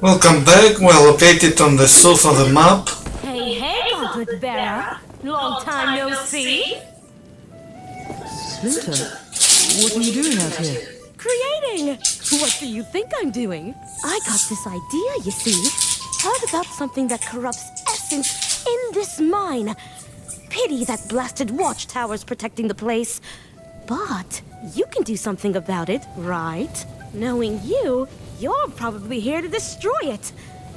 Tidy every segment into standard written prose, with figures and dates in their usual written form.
Welcome back. We're located on the south of the map. Hey, Gauntlet Bearer. Long time no see. Splinter, what are you doing out here? Creating! What do you think I'm doing? I got this idea, you see. Heard about something that corrupts essence in this mine. Pity that blasted watchtower's protecting the place. But you can do something about it, right? Knowing you, you're probably here to destroy it.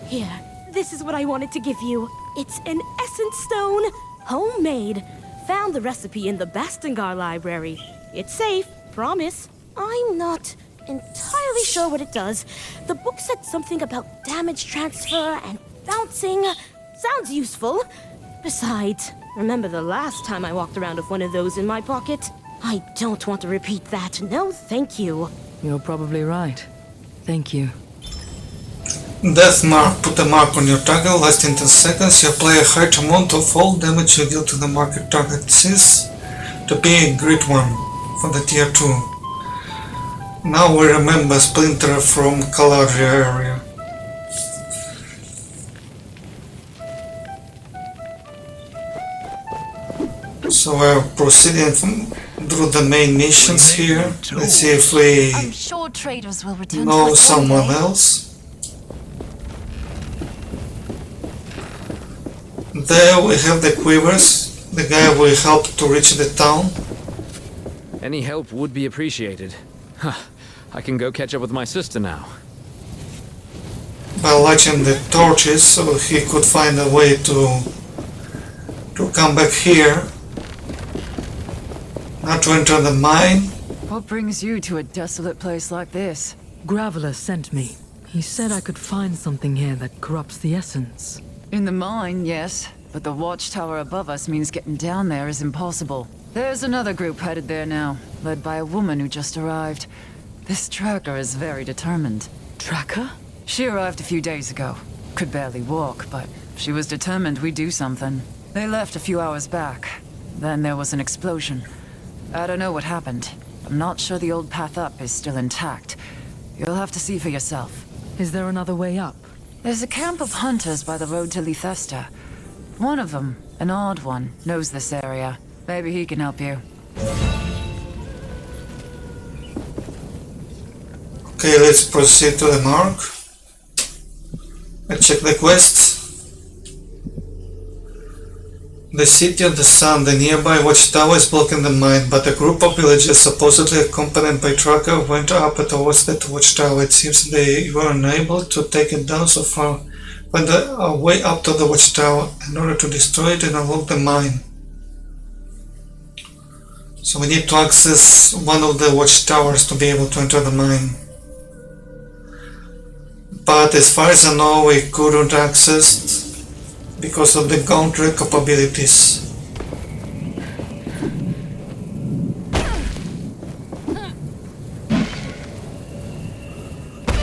Here, this is what I wanted to give you. It's an essence stone, homemade. Found the recipe in the Bastengar library. It's safe, promise. I'm not entirely sure what it does. The book said something about damage transfer and bouncing. Sounds useful. Besides, remember the last time I walked around with one of those in my pocket? I don't want to repeat that. No, thank you. You're probably right. Thank you. Death mark. Put a mark on your target, lasting 10 seconds. You apply a high amount of all damage you deal to the market target. Seems to be a great one for the tier 2. Now we remember Splinter from Calabria area. So we're proceeding through the main missions here. Let's see if we I'm sure traders will return know to us one someone day. else. There we have the Quivers, the guy we helped to reach the town. Any help would be appreciated. Huh. I can go catch up with my sister now. By lighting the torches so he could find a way to come back here. Not to enter the mine. What brings you to a desolate place like this? Graveler sent me. He said I could find something here that corrupts the essence. In the mine, yes, but the watchtower above us means getting down there is impossible. There's another group headed there now, led by a woman who just arrived. This tracker is very determined. Tracker? She arrived a few days ago. Could barely walk, but she was determined we'd do something. They left a few hours back. Then there was an explosion. I don't know what happened. I'm not sure the old path up is still intact. You'll have to see for yourself. Is there another way up? There's a camp of hunters by the road to Lithesta. One of them, an odd one, knows this area. Maybe he can help you. Okay, let's proceed to the mark. Let's check the quest. The city of the sun, the nearby watchtower is blocking the mine, but a group of villagers supposedly accompanied by tracker went up towards that watchtower. It seems they were unable to take it down so far. Find a way up to the watchtower in order to destroy it and unlock the mine. So we need to access one of the watchtowers to be able to enter the mine. But as far as I know, we couldn't access because of the gauntlet capabilities.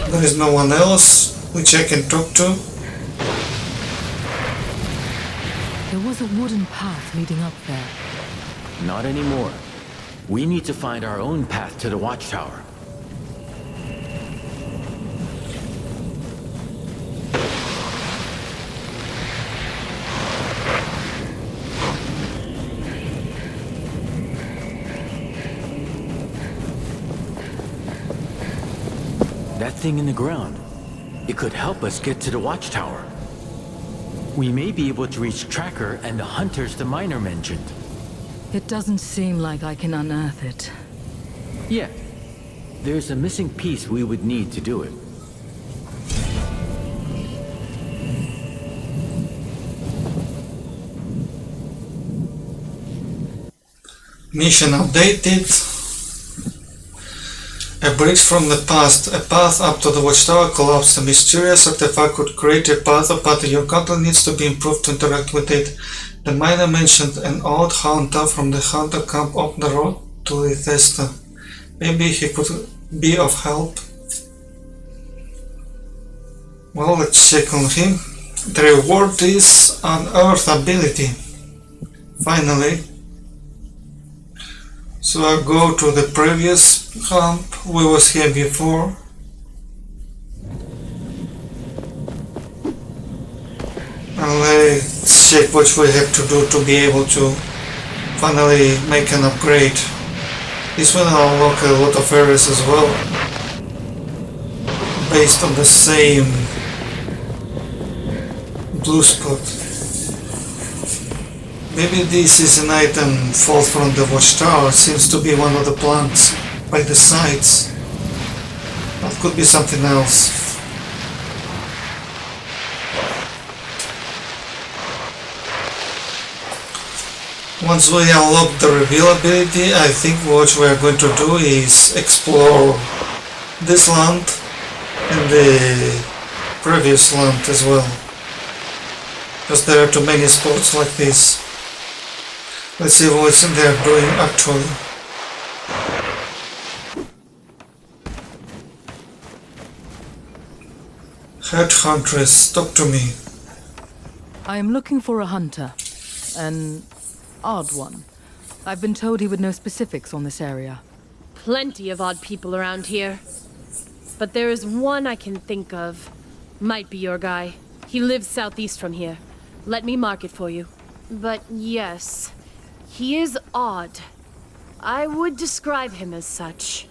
There is no one else which I can talk to. There was a wooden path leading up there. Not anymore. We need to find our own path to the watchtower. That thing in the ground. It could help us get to the watchtower. We may be able to reach Tracker and the hunters the miner mentioned. It doesn't seem like I can unearth it. Yeah. There's a missing piece we would need to do it. Mission updated. A bridge from the past. A path up to the watchtower collapsed. A mysterious artifact could create a path, but your control needs to be improved to interact with it. The miner mentioned an odd hunter from the hunter camp up the road to Lithesta. Maybe he could be of help. Well, let's check on him. The reward is Unearth ability. Finally. So I'll go to the previous camp. We was here before. And let's check what we have to do to be able to finally make an upgrade. This will unlock a lot of areas as well, based on the same blue spot. Maybe this is an item fall from the watchtower. It seems to be one of the plants by the sides. That could be something else. Once we unlock the reveal ability, I think what we are going to do is explore this land and the previous land as well, because there are too many spots like this. Let's see what they're doing actually. Headhuntress, talk to me. I am looking for a hunter. An odd one. I've been told he would know specifics on this area. Plenty of odd people around here. But there is one I can think of. Might be your guy. He lives southeast from here. Let me mark it for you. But yes, he is odd. I would describe him as such.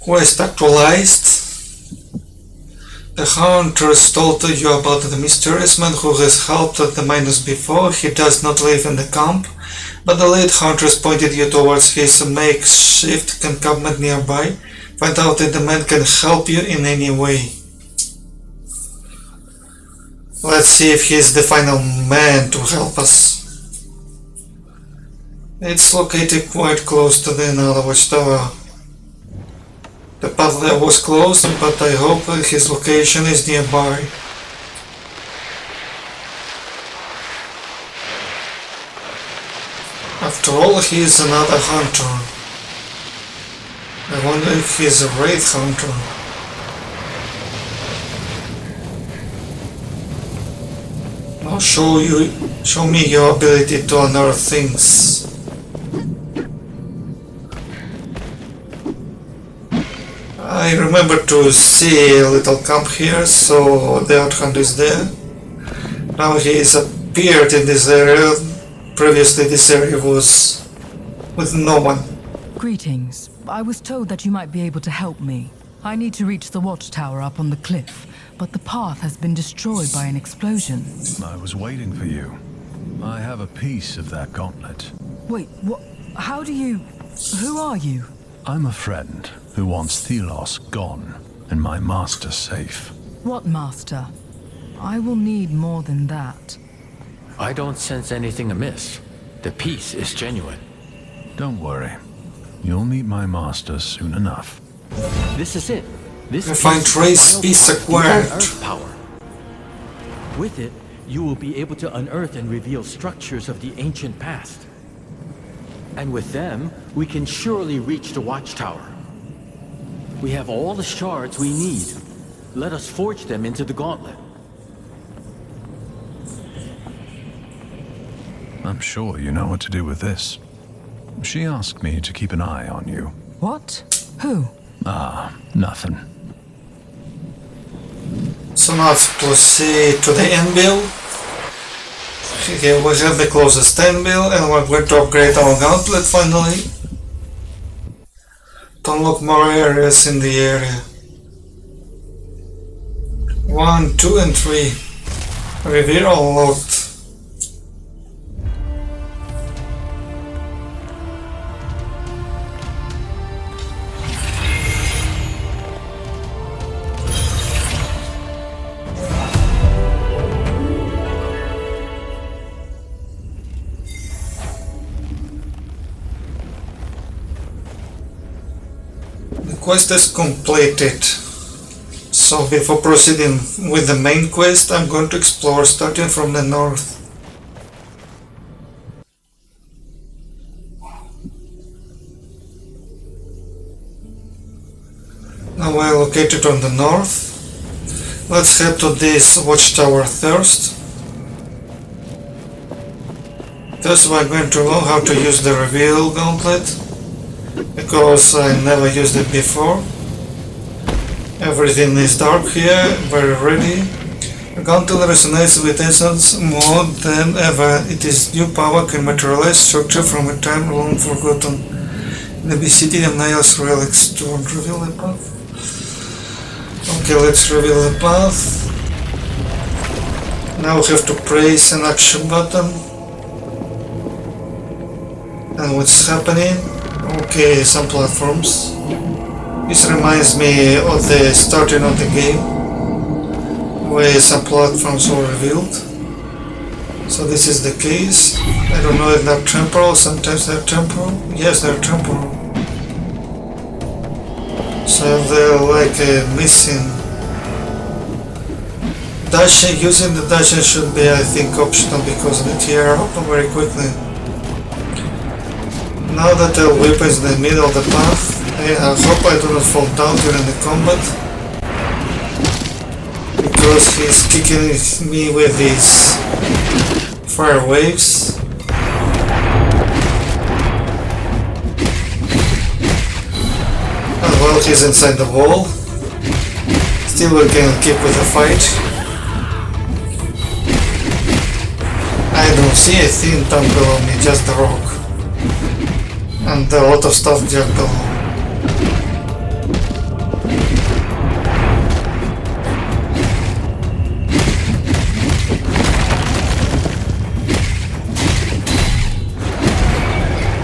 Quest actualized. The hunters told you about the mysterious man who has helped the miners before. He does not live in the camp, but the lead hunters pointed you towards his makeshift encampment nearby. Find out if the man can help you in any way. Let's see if he's the final man to help us. It's located quite close to the another watchtower. The path there was closed, but I hope his location is nearby. After all, he is another hunter. I wonder if he's a wraith hunter. Now show me your ability to unearth things. I remember to see a little camp here, so the Outhunt is there. Now he has appeared in this area. Previously this area was with no one. Greetings. I was told that you might be able to help me. I need to reach the watchtower up on the cliff, but the path has been destroyed by an explosion. I was waiting for you. I have a piece of that gauntlet. Wait, what? How do you... Who are you? I'm a friend who wants Thelos gone and my master safe. What master? I will need more than that. I don't sense anything amiss. The piece is genuine. Don't worry. You'll meet my master soon enough. This is it. This I find trace piece acquired. Earth power. With it, you will be able to unearth and reveal structures of the ancient past. And with them, we can surely reach the watchtower. We have all the shards we need. Let us forge them into the gauntlet. I'm sure you know what to do with this. She asked me to keep an eye on you. What? Who? Nothing. So now let's proceed to the anvil. Here we have the closest anvil and we're going to upgrade our gauntlet finally. To unlock more areas in the area. 1, 2 and 3. Reveal unlocked. Quest is completed. So before proceeding with the main quest, I'm going to explore starting from the north. Now we're located on the north. Let's head to this watchtower first. First we're going to learn how to use the reveal gauntlet. because I never used it before. Everything is dark here, very ready. The guntle resonates with essence more than ever. It is new power can materialize structure from a time long forgotten. The city and Nails relics to reveal the path. Okay, let's reveal the path. Now we have to press an action button. And what's happening? Okay, some platforms. This reminds me of the starting of the game, where some platforms were revealed. So this is the case. I don't know if they're temporal, sometimes they're temporal. Yes, they're temporal. So they're like missing. Dashing, using the dashing should be, I think, optional because they tear up very quickly. Now that the weapon is in the middle of the path, I hope I do not fall down during the combat, because he's kicking me with these fire waves. And while he's inside the wall, still we can keep with the fight. I don't see a thing down below me, just the rock. And a lot of stuff just below.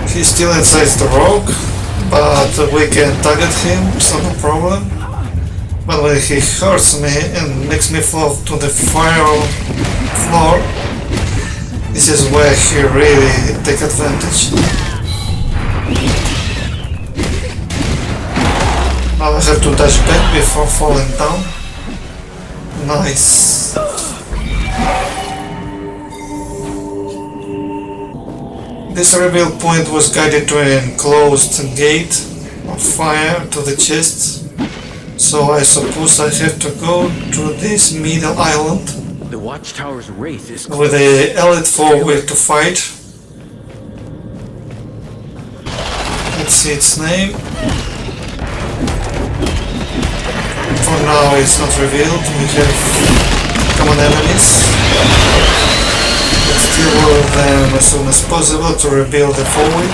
He's still inside the rock, but we can target him, so no problem. But when he hurts me and makes me fall to the fire floor, this is where he really takes advantage. Now I have to dash back before falling down. Nice. This reveal point was guided to an enclosed gate of fire to the chest, so I suppose I have to go to this middle island. The Watchtower's wraith is With the elite forward to fight. Let's see its name. For now it's not revealed. We have common enemies. Let's deal with them as soon as possible to rebuild the forward.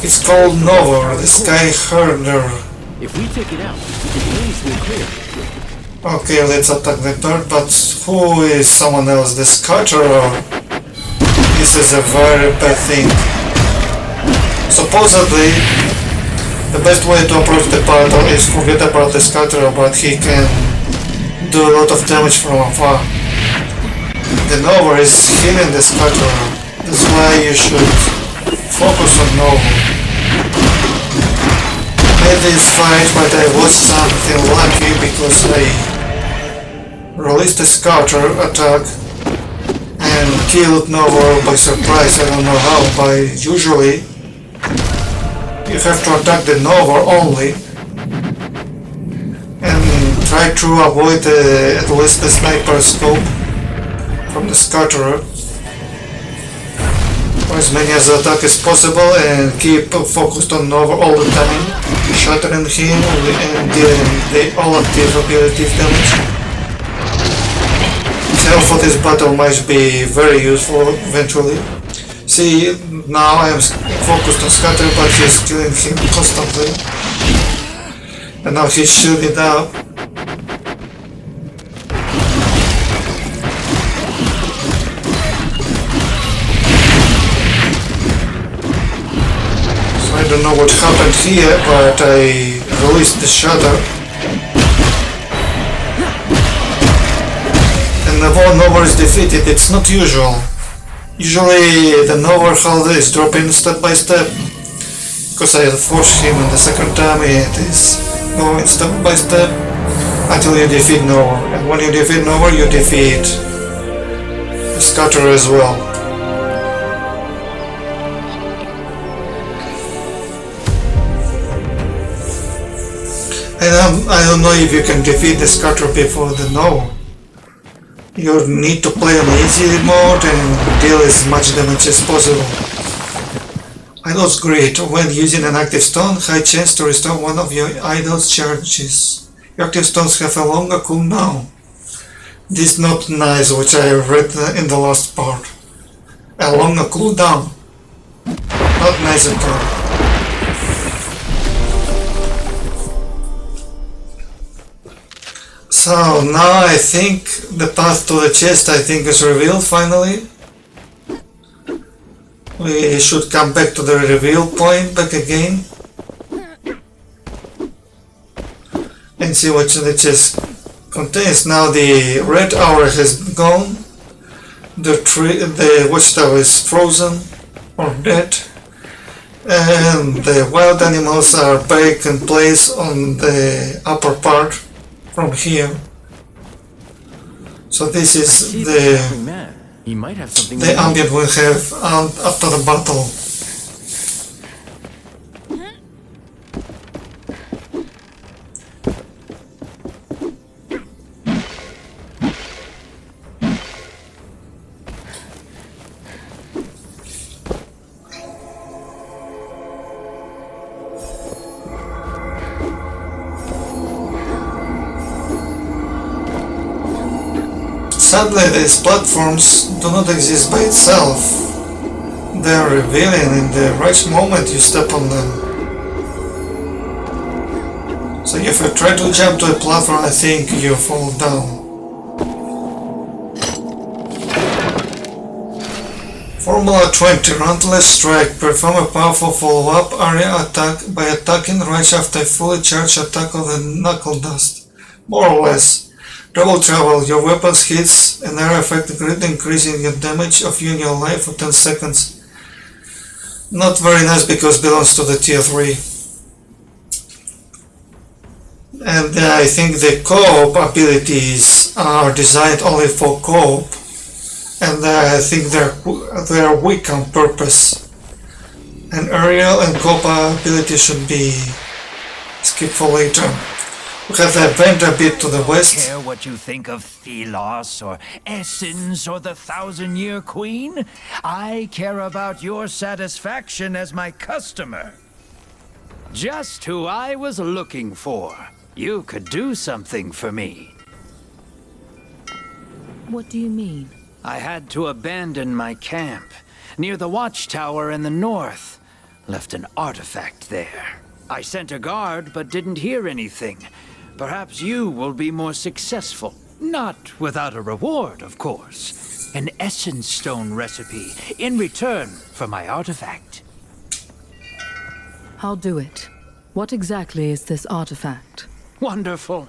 It's called Novor, the Sky Herder. If we take it out, the blaze will clear. Okay, let's attack the bird, but who is someone else? The Scatterer? This is a very bad thing. Supposedly, the best way to approach the battle is forget about the Scatterer, but he can do a lot of damage from afar. The Novor is healing the Scatterer. That's why you should focus on Novor. I did fight, but I was something lucky because I released a Scatterer attack and killed Novor by surprise. I don't know how, but usually you have to attack the Novor only and try to avoid at least the sniper scope from the Scatterer, or as many as attack as possible, and keep focused on Novor all the time, shattering him and dealing the all active ability damage. So for this battle might be very useful eventually. See, now I am focused on Scatter, but he's killing him constantly. And now he's shooting up. So I don't know what happened here, but I released the shatter. And the Novor is defeated. It's not usual. Usually the Novor hold is dropping step by step, because I forced him and the second time it is going step by step until you defeat Novor. And when you defeat Novor, you defeat the Scatterer as well. And I don't know if you can defeat the Scatterer before the Novor. You need to play on easy mode and deal as much damage as possible. Idol's Greed. When using an active stone, high chance to restore one of your idol's charges. Your active stones have a longer cooldown. This is not nice, which I read in the last part. A longer cooldown. Not nice at all. So now I think the path to the chest is revealed finally. We should come back to the reveal point back again and see what the chest contains. Now the red hour has gone, the watchtower is frozen or dead, and the wild animals are back in place on the upper part from here. So this is He might have something. the ambient we have after the battle. Sadly, these platforms do not exist by itself. They are revealing in the right moment you step on them. So if you try to jump to a platform, I think you fall down. Formula 20. Relentless Strike. Perform a powerful follow-up area attack by attacking right after a fully charged attack of the knuckle dust. More or less. Double travel. Your weapons hits an area effect greatly increasing your damage of you in your life for 10 seconds. Not very nice because it belongs to the tier 3. And I think the co-op abilities are designed only for co-op. And I think they're weak on purpose. And aerial and co-op ability should be skipped for later. We have the event a bit to the west. Care what you think of Thelos or Essence or the Thousand-Year Queen? I care about your satisfaction as my customer. Just who I was looking for. You could do something for me. What do you mean? I had to abandon my camp near the watchtower in the north. Left an artifact there. I sent a guard but didn't hear anything. Perhaps you will be more successful. Not without a reward, of course. An essence stone recipe in return for my artifact. I'll do it. What exactly is this artifact? Wonderful.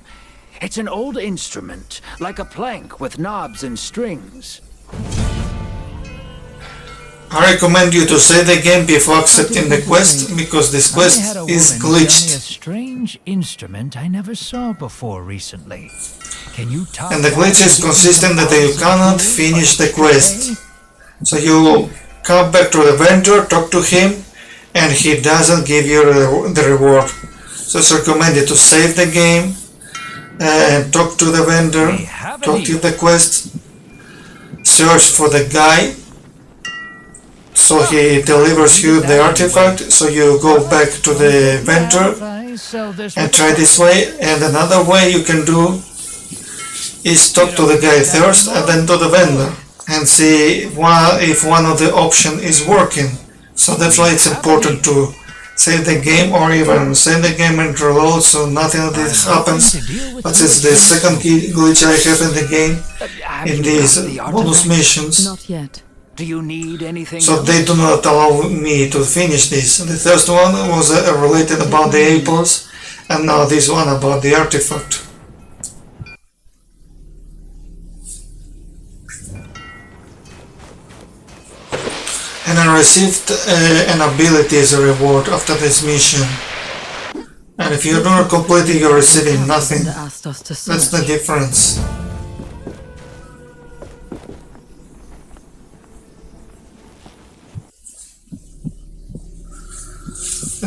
It's an old instrument, like a plank with knobs and strings. I recommend you to save the game before accepting the quest, because this quest I had a is woman sell me a glitched. strange instrument I never saw before recently. Can you talk? And the glitch is consistent that you cannot finish the quest. So you come back to the vendor, talk to him, and he doesn't give you the reward. So it's recommended to save the game and talk to the vendor, talk to the quest, search for the guy, so he delivers you the artifact, so you go back to the vendor and try this way. And another way you can do is talk to the guy first and then to the vendor and see if one of the options is working. So that's why it's important to save the game, or even save the game and reload so nothing of this happens. But it's the second glitch I have in the game in these bonus missions. Not yet. Do you need anything So else? they do not allow me to finish this. The first one was related about the apples, and now this one about the artifact. And I received an ability as a reward after this mission. And if you do not complete it, you're receiving nothing. Asked us to That's the search. difference.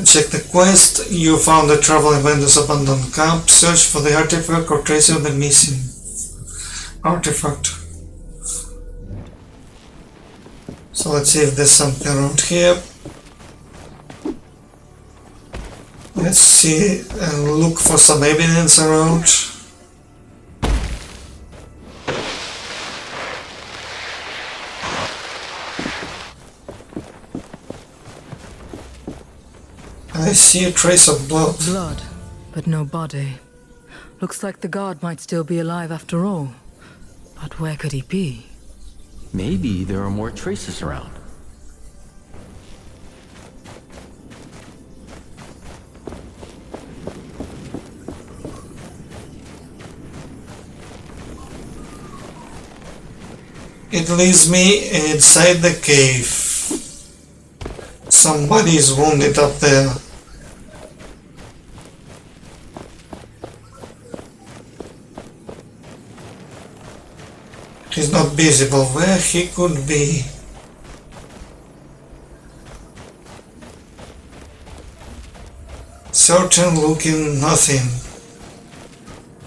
Check the quest. You found the traveling vendor's abandoned camp. Search for the artifact or trace of the missing artifact. So let's see if there's something around here. Let's see and look for some evidence around. I see a trace of blood. Blood, but no body. Looks like the guard might still be alive after all. But where could he be? Maybe there are more traces around. It leaves me inside the cave. Somebody is wounded up there. It is not visible where he could be. Certain looking nothing.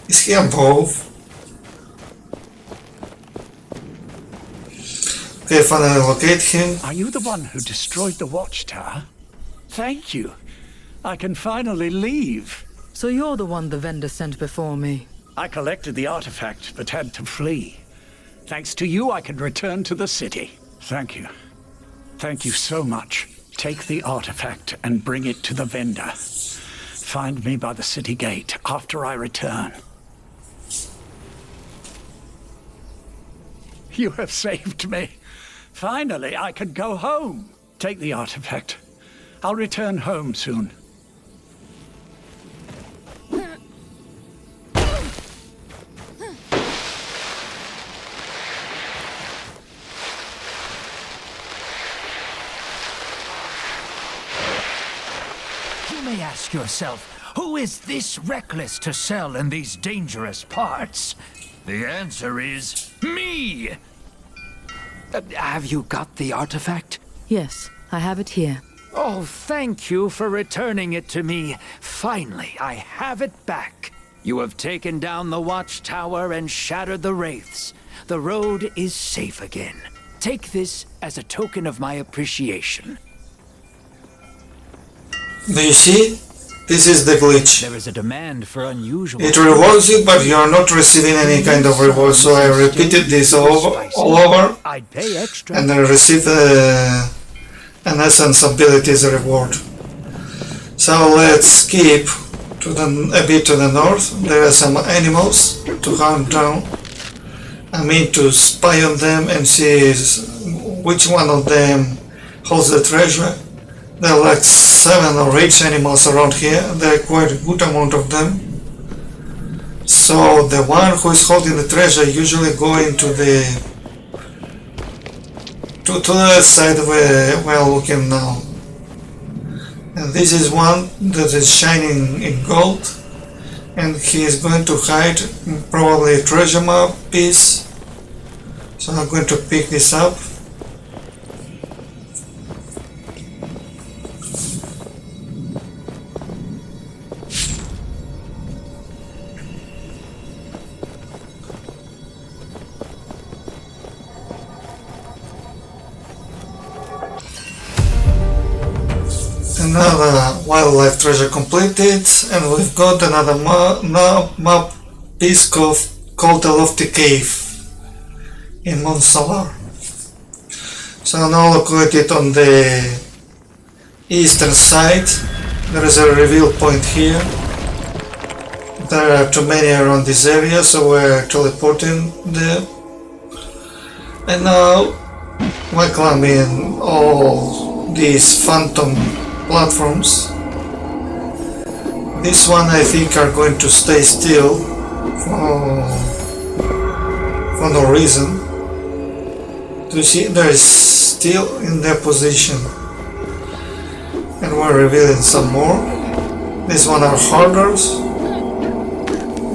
Is he above? Okay, finally locate him. Are you the one who destroyed the watchtower? Thank you. I can finally leave. So you're the one the vendor sent before me. I collected the artifact, but had to flee. Thanks to you, I can return to the city. Thank you. Thank you so much. Take the artifact and bring it to the vendor. Find me by the city gate after I return. You have saved me. Finally, I can go home. Take the artifact. I'll return home soon. You may ask yourself, who is this reckless to sell in these dangerous parts? The answer is me! Have you got the artifact? Yes, I have it here. Oh, thank you for returning it to me. Finally, I have it back. You have taken down the watchtower and shattered the wraiths. The road is safe again. Take this as a token of my appreciation. Do you see? This is the glitch. There is a demand for unusual... It rewards you, but you are not receiving any kind of reward, so I repeated this all over, I'd pay extra. and I received an essence ability as a reward. So let's skip to a bit to the north. There are some animals to hunt down. I mean to spy on them and see which one of them holds the treasure. There are like 7 or 8 animals around here. There are quite a good amount of them. So the one who is holding the treasure usually go into the to the side where we are looking now. And this is one that is shining in gold, and he is going to hide probably a treasure map piece. So I'm going to pick this up. Another wildlife treasure completed, and we've got another map piece called the Lofty Cave in Monsalar. So now located on the eastern side. There is a reveal point here. There are too many around this area, so we're teleporting there. And now we're climbing all these phantom platforms. This one I think are going to stay still for no reason. Do you see? They're still in their position. And we're revealing some more. This one are harder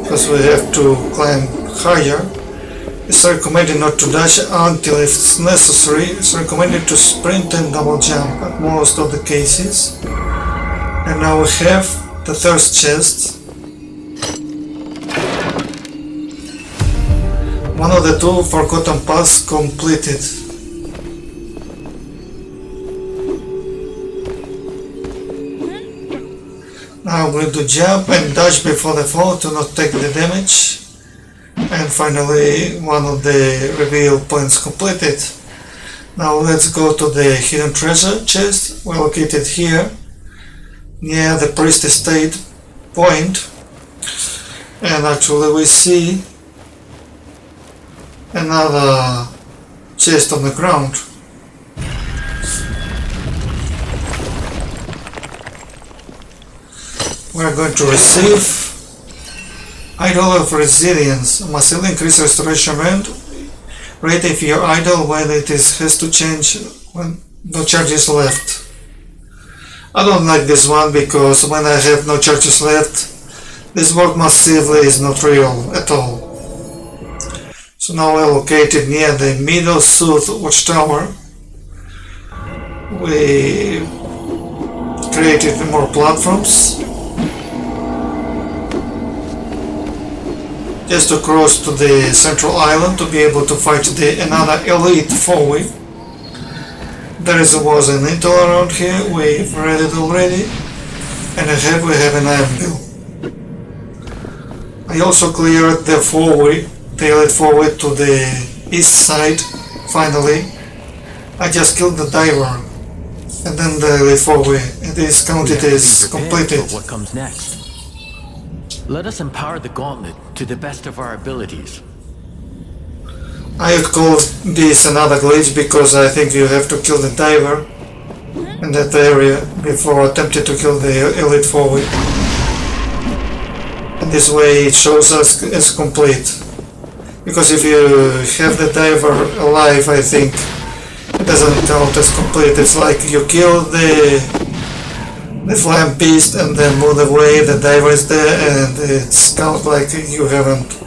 because we have to climb higher. It's recommended not to dash until if it's necessary. It's recommended to sprint and double jump at most of the cases. And now we have the thirst chest. One of the 2 forgotten paths completed. I'm going to jump and dodge before the fall to not take the damage. And finally, one of the reveal points completed. Now let's go to the hidden treasure chest. We're located here, near the priest estate point. And actually we see another chest on the ground. We're going to receive Idol of Resilience. Must increase restoration rate if your idol when it has to change when no charges left. I don't like this one because when I have no charges left, this work massively is not real at all. So now we're located near the middle south watchtower. We created more platforms just to cross to the central island to be able to fight another elite foe. There was an intel around here, we've read it already, and ahead we have an anvil. I also cleared the elite foe to the east side, finally. I just killed the diver, and then the elite foe. It is counted as completed. What comes next? Let us empower the gauntlet to the best of our abilities. I would call this another glitch because I think you have to kill the diver in that area before attempting to kill the elite foe. And this way it shows us as complete. Because if you have the diver alive, I think it doesn't count as complete. It's like you kill the flame beast and then move away, the diver is there, and it's count like you haven't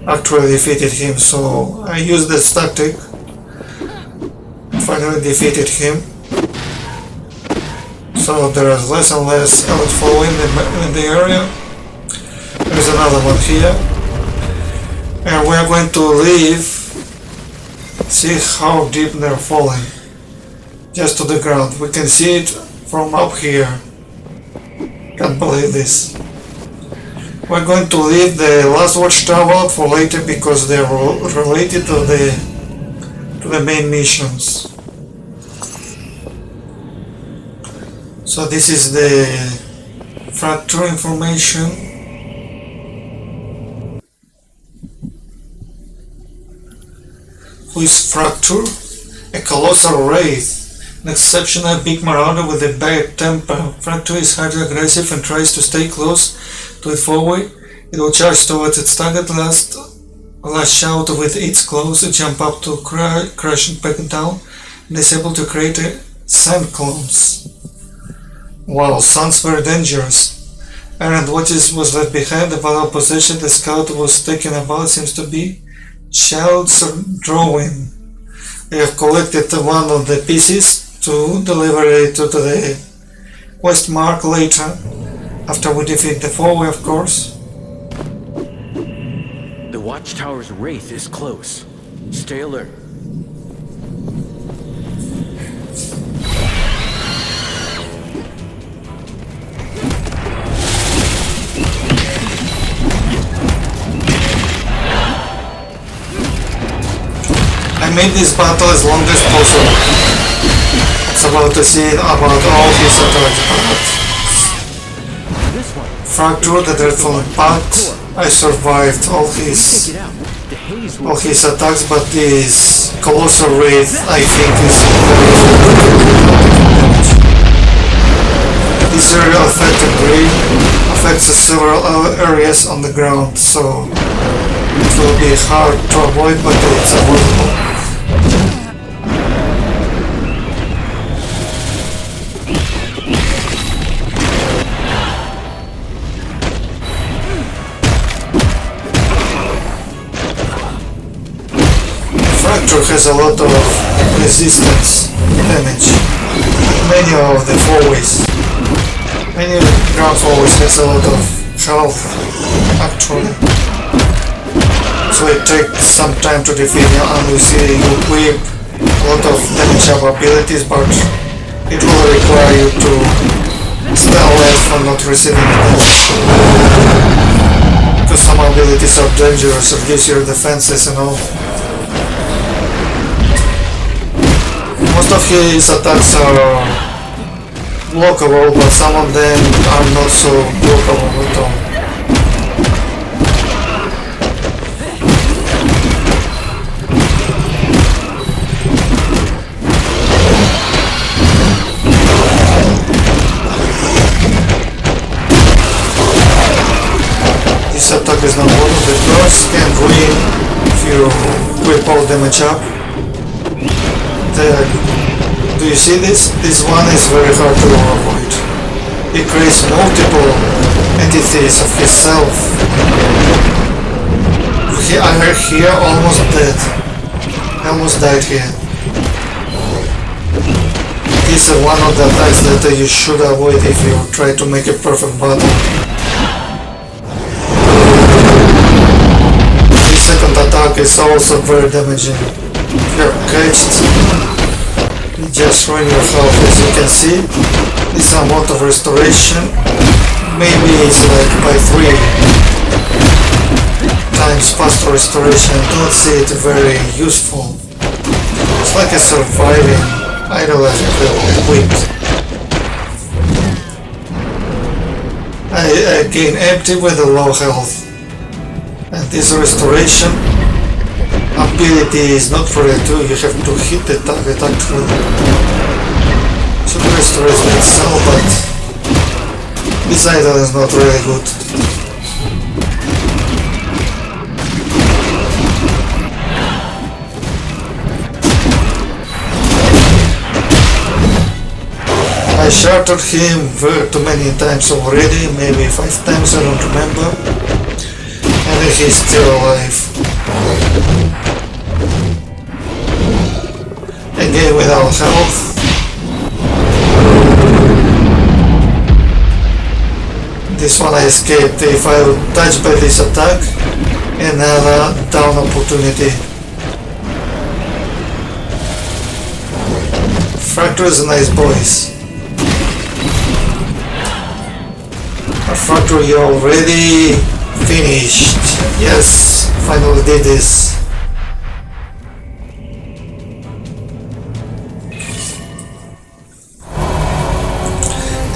actually defeated him. So I used this tactic, finally defeated him. So there is less and less elite foe in the area. There's another one here, and we're going to leave. See how deep they're falling, just to the ground. We can see it from up here. Can't believe this. We're going to leave the last watchtower for later because they're related to the main missions. So this is the fracture information. Who is Fracture? A colossal wraith. An exceptional big marauder with a bad temper. Fracture is highly aggressive and tries to stay close to its foe. It will charge towards its target, lash out with its claws, jump up to crush and back down, and is able to create sand clones. Wow, sounds very dangerous. Errant watches was left behind. The valuable possession the scout was taken about seems to be child's drawing. We have collected one of the pieces to deliver it to the quest mark later, after we defeat the foe, of course. The Watchtower's wraith is close. Stay alert. I made this battle as long as possible. It's about to see about all his attacks. Fracture the dreadful impact. I survived all his attacks, but this colossal wraith I think is this area affects several other areas on the ground, so it will be hard to avoid, but it's avoidable. Fracture has a lot of resistance damage. Many of the foes, many ground foes has a lot of health actually. So it takes some time to defeat you, and you see you equip a lot of damage abilities, but it will require you to stay away from not receiving damage. Because some abilities are dangerous, reduce your defenses and all. Most of his attacks are blockable, but some of them are not so blockable at all. This attack is not one of the doors, can win if you whip all damage up. Do you see this? This one is very hard to avoid. He creates multiple entities of himself. I heard here almost dead. I almost died here. This is one of the attacks that you should avoid if you try to make a perfect battle. The second attack is also very damaging. You're caged. You just ruin your health, as you can see. This amount of restoration, maybe it's like by 3 times faster restoration. I don't see it very useful. It's like a surviving. I don't like it equipped. I gain empty with a low health. And this restoration ability is not for you too, you have to hit the target actually. Should restore itself, but this item is not really good. I shattered him too many times already, maybe 5 times, I don't remember. And he's still alive. Again without health. This one I escaped. If I would touch by this attack, another down opportunity. Fractor is a nice boys. Fractor, you already finished. Yes, finally did this.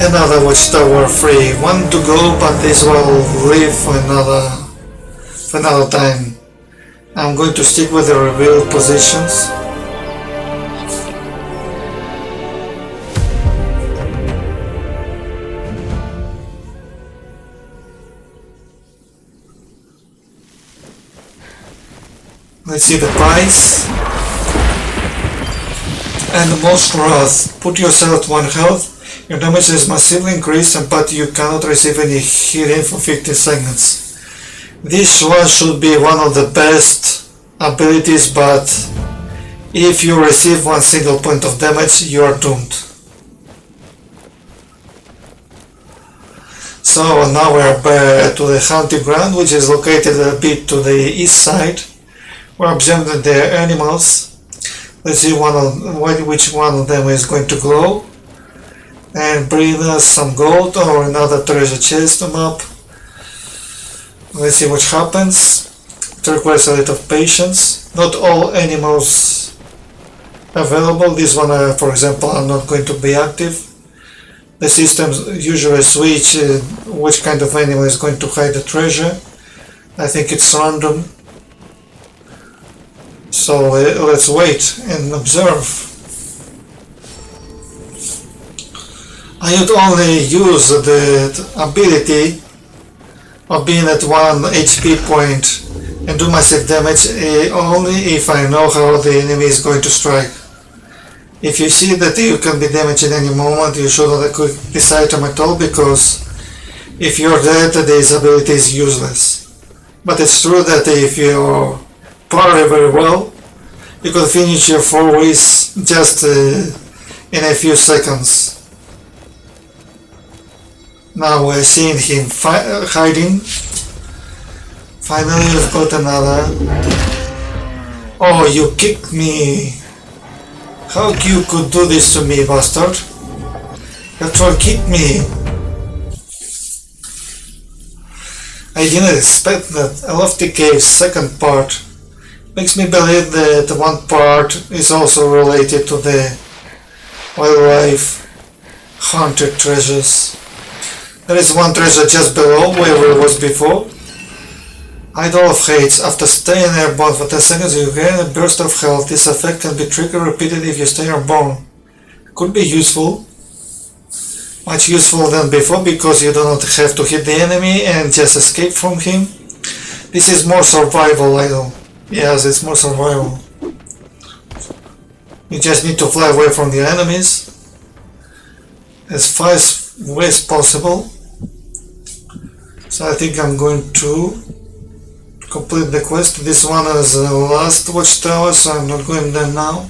Another Watchtower free. One to go, but this will leave for another time. I'm going to stick with the revealed positions. Let's see the price. And the most wrath. Put yourself at 1 health. Your damage is massively increased, but you cannot receive any healing for 15 seconds. This one should be one of the best abilities, but if you receive 1 single point of damage, you are doomed. So now we are back to the hunting ground, which is located a bit to the east side. We're observing the animals. Let's see which one of them is going to glow and bring us some gold or another treasure chest map. Let's see what happens. It requires a lot of patience. Not all animals available. This one, for example, are not going to be active. The systems usually switch which kind of animal is going to hide the treasure. I think it's random. So let's wait and observe. I would only use the ability of being at 1 HP point and do massive damage only if I know how the enemy is going to strike. If you see that you can be damaged at any moment, you should not equip this item at all, because if you're dead, this ability is useless. But it's true that if you parry very well, you can finish your 4 ways just in a few seconds. Now we're seeing him hiding. Finally we've got another. Oh, you kicked me. How you could do this to me, bastard? You actually kicked me. I didn't expect that. I love the cave's second part. Makes me believe that one part is also related to the wildlife haunted treasures. There is one treasure just below where it was before. Idol of Hates. After staying airborne for 10 seconds you gain a burst of health. This effect can be triggered repeatedly if you stay airborne. Could be useful. Much useful than before because you do not have to hit the enemy and just escape from him. This is more survival idol. Yes, it's more survival. You just need to fly away from the enemies as fast as possible. So I think I'm going to complete the quest. This one is the last watchtower, so I'm not going there now.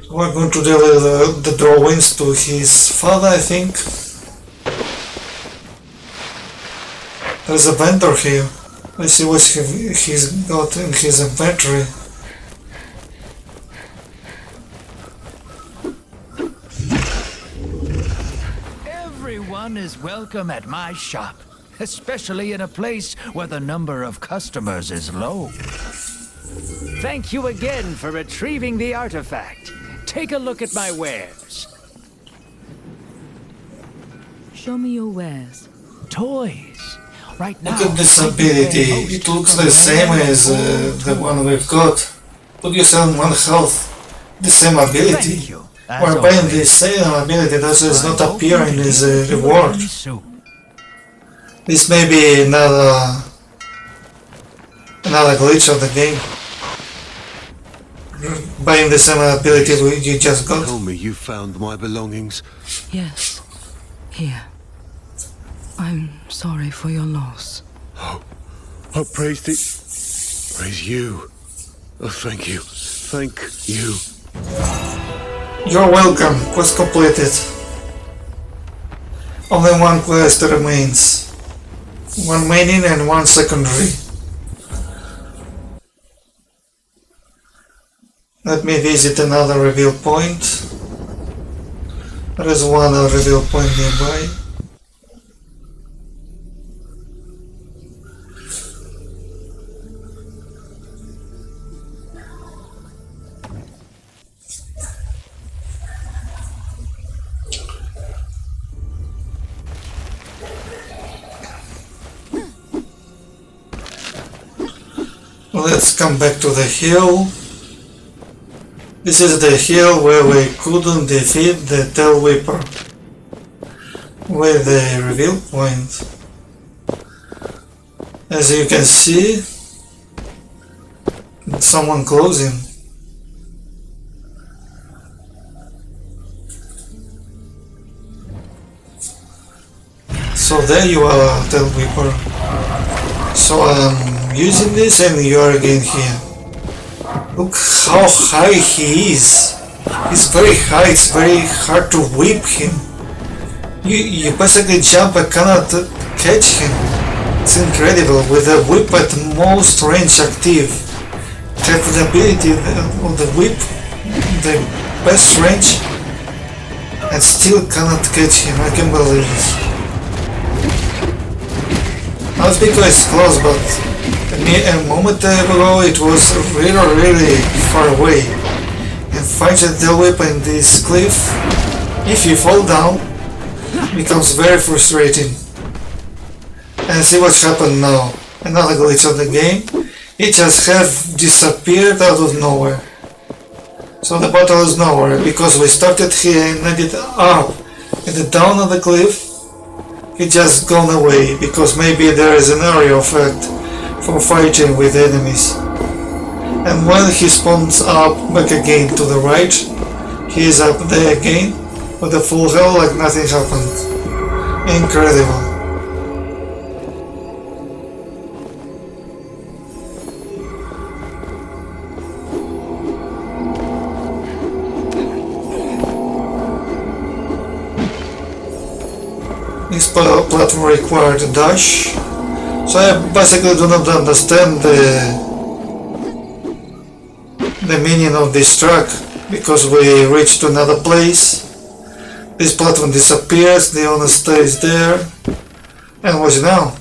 So we're going to deliver the drawings to his father, I think. There's a vendor here. Let's see what he's got in his inventory. Everyone is welcome at my shop, especially in a place where the number of customers is low. Thank you again for retrieving the artifact. Take a look at my wares. Show me your wares. Toys. Right now, look at this ability. It looks the same as the one we've got. Put yourself 1 health. The same ability. We're buying the same ability that does not appear in his reward. This may be another glitch of the game. Buying the same ability you just got. Tell me you found my belongings. Yes. Here. I'm sorry for your loss. Oh, praise thee. Praise you. Oh, thank you. Thank you. You're welcome. Quest completed. Only one quest remains. One main and one secondary. Let me visit another reveal point. There is one reveal point nearby. Let's come back to the hill. This is the hill where we couldn't defeat the Tail Whipper with the reveal point. As you can see, someone closing. So there you are, Tail Whipper. So I'm using this and you are again here. Look how high he is. He's very high, it's very hard to whip him. You basically jump and cannot catch him. It's incredible. With the whip at most range active, have the ability of the whip, the best range, and still cannot catch him. I can't believe this. Not because it's close, but a moment ago it was really far away. And fighting the whip in this cliff, if you fall down, becomes very frustrating. And see what's happened now. Another glitch of the game. It just have disappeared out of nowhere. So the battle is nowhere, because we started here and ended up at the down of the cliff. It just gone away, because maybe there is an area effect for fighting with enemies. And when he spawns up back again to the right, he is up there again with a full health like nothing happened. Incredible. This platform required a dash, so I basically do not understand the meaning of this track, because we reach to another place, this platform disappears, the owner stays there, And what's now?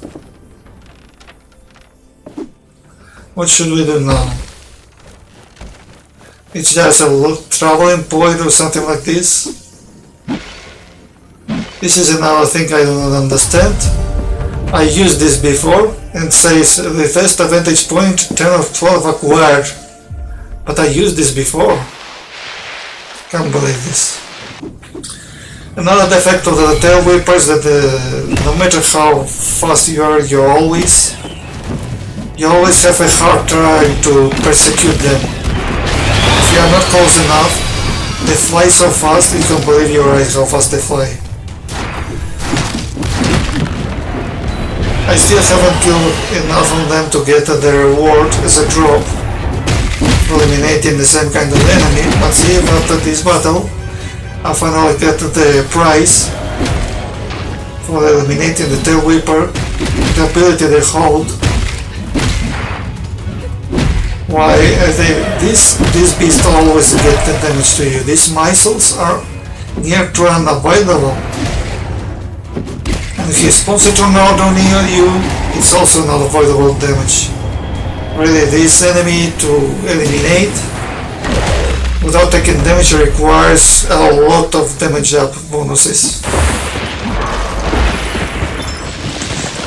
What should we do now? It's just a traveling point or something like this? This is another thing I don't understand. I used this before and says the first vantage point 10 of 12 acquired. But I used this before. Can't believe this. Another defect of the tail whipper is that no matter how fast you are, you always have a hard time to persecute them. If you are not close enough, they fly so fast you can't believe your eyes how fast they fly. I still haven't killed enough of them to get the reward as a drop, eliminating the same kind of enemy, but see if after this battle I finally get the prize for eliminating the tail whipper, the ability they hold. Why this beast always get the damage to you. These missiles are near to unavoidable. And if you sponsor a tornado near you, it's also not avoidable damage. Really, this enemy to eliminate without taking damage requires a lot of damage up bonuses.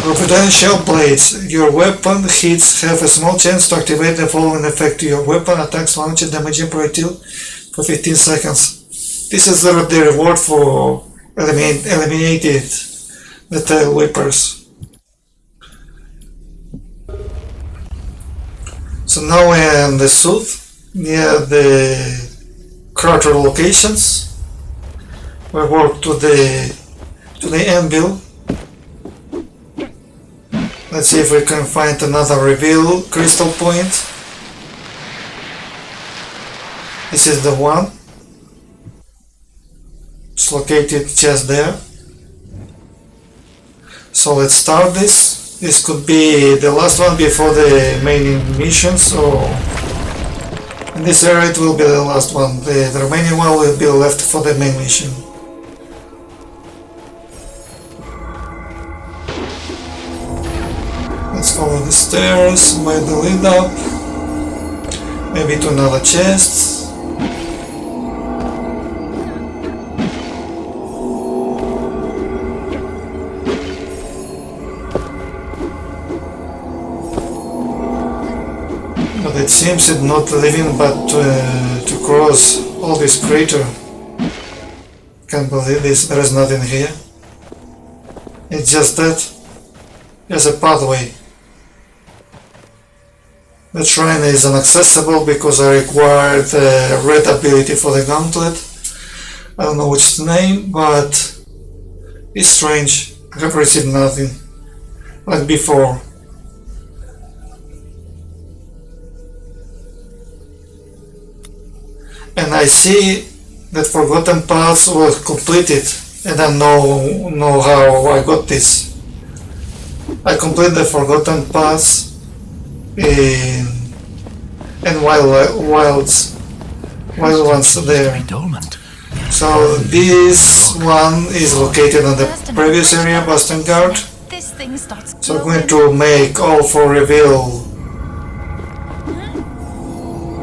Providential blades. Your weapon hits have a small chance to activate the following effect. Your weapon attacks launch a damaging projectile for 15 seconds. This is the reward for eliminated the tail whippers. So now we're in the south, near the crater locations. We walk to the anvil. Let's see if we can find another reveal crystal point. This is the one. It's located just there. So let's start this. This could be the last one before the main mission, so in this area it will be the last one. The remaining one will be left for the main mission. Let's follow the stairs where they lead up. Maybe to another chest. But it seems it's not living but to cross all this crater. Can't believe this, there is nothing here. It's just that. There's a pathway. The shrine is inaccessible because I require the red ability for the gauntlet. I don't know which name, but it's strange. I have received nothing like before. And I see that Forgotten Paths was completed, and I know how I got this. I completed the Forgotten Paths in Wildlands there. So this one is located on the previous area, Bastengar. So I'm going to make all 4 reveal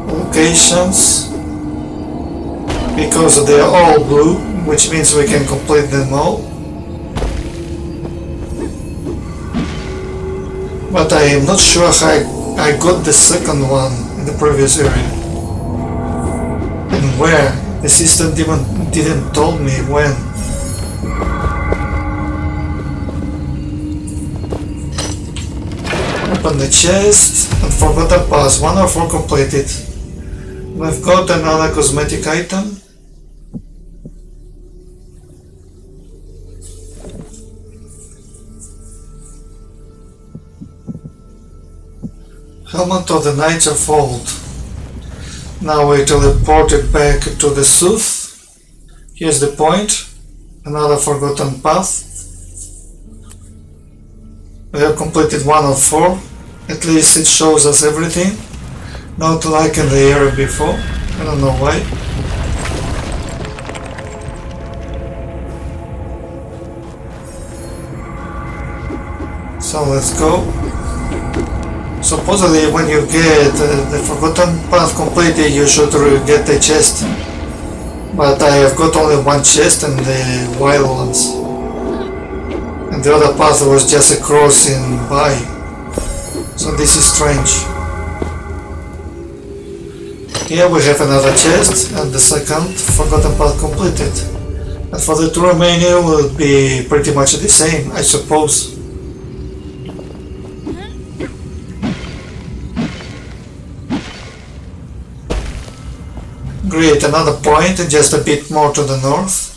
locations because they are all blue, which means we can complete them all. But I am not sure how I got the second one in the previous area. And where? The system didn't tell me when. Open the chest and Forgotten Pass. 1 of 4 completed. We've got another cosmetic item. Helmet of the Knights of Old. Now we teleported back to the south. Here's the point. Another Forgotten Path. We have completed 1 of 4. At least it shows us everything. Not like in the area before. I don't know why. So let's go. Supposedly when you get the Forgotten Path completed, you should get the chest. But I have got only one chest in the Wildlands. And the other path was just a crossing by. So this is strange. Here we have another chest and the second Forgotten Path completed. And for the two remaining will be pretty much the same, I suppose. Great, another point, just a bit more to the north.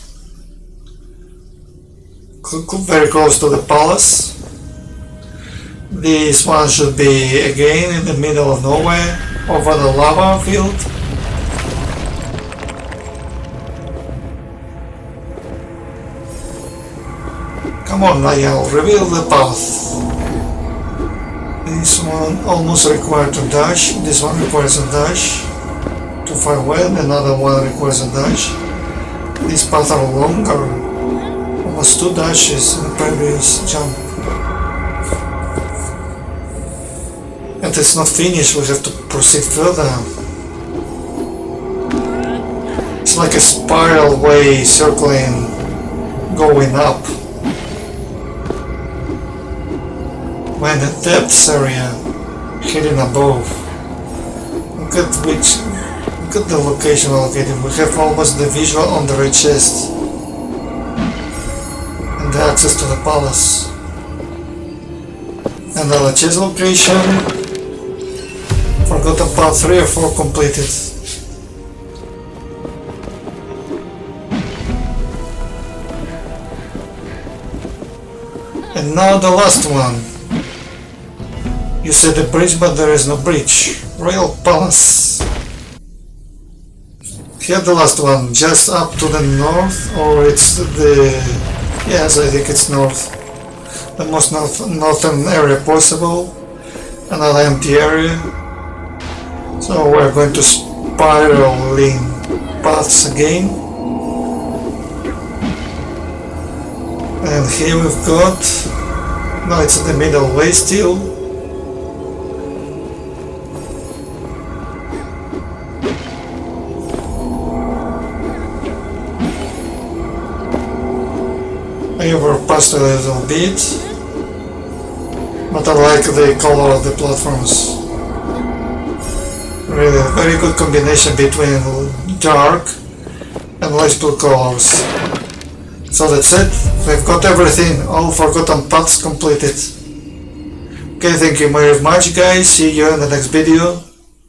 Very close to the palace. This one should be again in the middle of nowhere, over the lava field. Come on, Niall, reveal the path. This one almost required to dash, this one requires a dash. Too far away, another one requires a dash. These paths are longer, almost 2 dashes in the previous jump. And it's not finished, we have to proceed further. It's like a spiral way circling, going up. We're in the depths area, hidden above. Look at the location located. We have almost the visual on the red chest. And the access to the palace. Another chest location. Forgotten Path 3 or 4 completed. And now the last one. You said the bridge, but there is no bridge. Royal Palace. Here the last one, just up to the north, or it's the... yes, I think it's north. The most northern area possible. Another empty area. So we're going to spiral in paths again. And here we've got... no, it's in the middle way still. I overpassed a little bit, but I like the color of the platforms. Really a very good combination between dark and light blue colors. So that's it, we've got everything, all Forgotten Paths completed. Okay, thank you very much guys, see you in the next video.